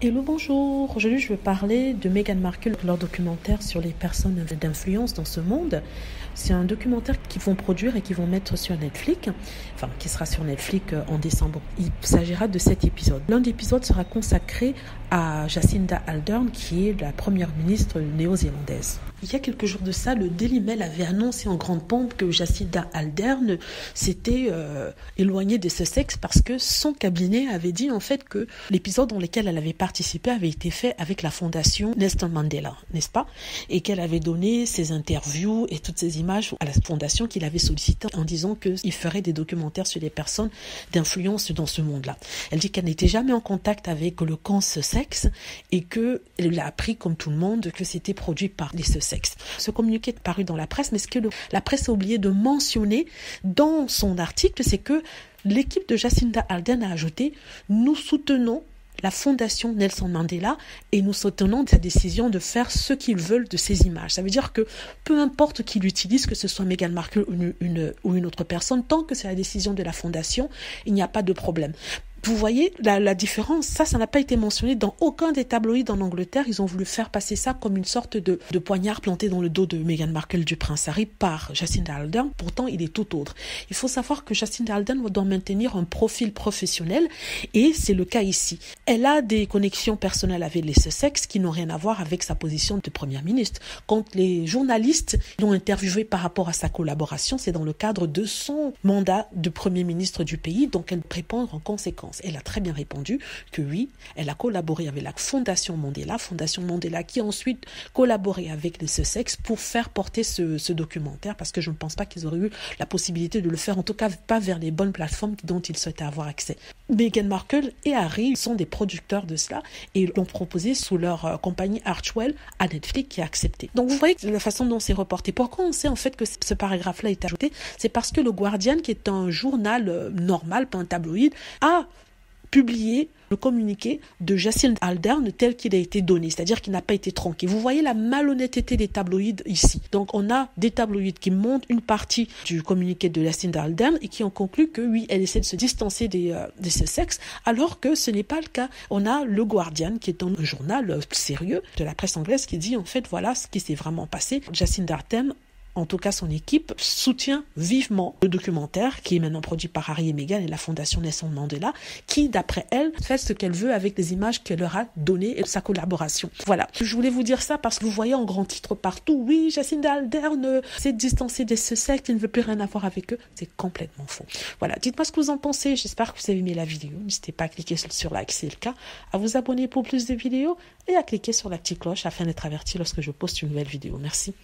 Hello, bonjour. Aujourd'hui, je veux parler de Meghan Markle, leur documentaire sur les personnes d'influence dans ce monde. C'est un documentaire qu'ils vont produire et qu'ils vont mettre sur Netflix, enfin, qui sera sur Netflix en décembre. Il s'agira de 7 épisodes. L'un des épisodes sera consacré à Jacinda Ardern, qui est la première ministre néo-zélandaise. Il y a quelques jours de ça, le Daily Mail avait annoncé en grande pompe que Jacinda Ardern s'était éloignée de Sussex parce que son cabinet avait dit en fait que l'épisode dans lequel elle avait participé avait été fait avec la fondation Nelson Mandela, n'est-ce pas? Et qu'elle avait donné ses interviews et toutes ces images à la fondation qu'il avait sollicité en disant qu'il ferait des documentaires sur les personnes d'influence dans ce monde-là. Elle dit qu'elle n'était jamais en contact avec le camp Sussex et qu'elle a appris comme tout le monde que c'était produit par les Sussex. Ce communiqué est paru dans la presse, mais ce que la presse a oublié de mentionner dans son article, c'est que l'équipe de Jacinda Ardern a ajouté « Nous soutenons la fondation Nelson Mandela et nous soutenons sa décision de faire ce qu'ils veulent de ces images. » Ça veut dire que peu importe qui l'utilise, que ce soit Meghan Markle ou une autre personne, tant que c'est la décision de la fondation, il n'y a pas de problème. Vous voyez la différence, ça n'a pas été mentionné dans aucun des tabloïds en Angleterre. Ils ont voulu faire passer ça comme une sorte de poignard planté dans le dos de Meghan Markle du prince Harry par Jacinda Ardern. Pourtant, il est tout autre. Il faut savoir que Jacinda Ardern doit maintenir un profil professionnel et c'est le cas ici. Elle a des connexions personnelles avec les Sussex qui n'ont rien à voir avec sa position de première ministre. Quand les journalistes l'ont interviewée par rapport à sa collaboration, c'est dans le cadre de son mandat de premier ministre du pays, donc elle répond en conséquence. Elle a très bien répondu que oui, elle a collaboré avec la Fondation Mandela qui a ensuite collaboré avec les Sussex pour faire porter ce documentaire parce que je ne pense pas qu'ils auraient eu la possibilité de le faire, en tout cas pas vers les bonnes plateformes dont ils souhaitaient avoir accès. Meghan Markle et Harry sont des producteurs de cela et l'ont proposé sous leur compagnie Archewell à Netflix qui a accepté. Donc vous voyez la façon dont c'est reporté. Pourquoi on sait en fait que ce paragraphe-là est ajouté? C'est parce que le Guardian, qui est un journal normal, pas un tabloïd, a publié le communiqué de Jacinda Ardern tel qu'il a été donné, c'est-à-dire qu'il n'a pas été tronqué. Vous voyez la malhonnêteté des tabloïds ici. Donc on a des tabloïds qui montrent une partie du communiqué de Jacinda Ardern et qui ont conclu que oui, elle essaie de se distancer des Sussex, alors que ce n'est pas le cas. On a le Guardian, qui est un journal sérieux de la presse anglaise, qui dit en fait voilà ce qui s'est vraiment passé. Jacinda Ardern, en tout cas son équipe, soutient vivement le documentaire qui est maintenant produit par Harry et Meghan et la fondation Nelson Mandela, qui d'après elle fait ce qu'elle veut avec les images qu'elle leur a données et sa collaboration. Voilà, je voulais vous dire ça parce que vous voyez en grand titre partout, oui, Jacinda Ardern s'est distancée des Sussex, il ne veut plus rien avoir avec eux. C'est complètement faux. Voilà, dites-moi ce que vous en pensez, j'espère que vous avez aimé la vidéo. N'hésitez pas à cliquer sur like si c'est le cas, à vous abonner pour plus de vidéos et à cliquer sur la petite cloche afin d'être averti lorsque je poste une nouvelle vidéo. Merci.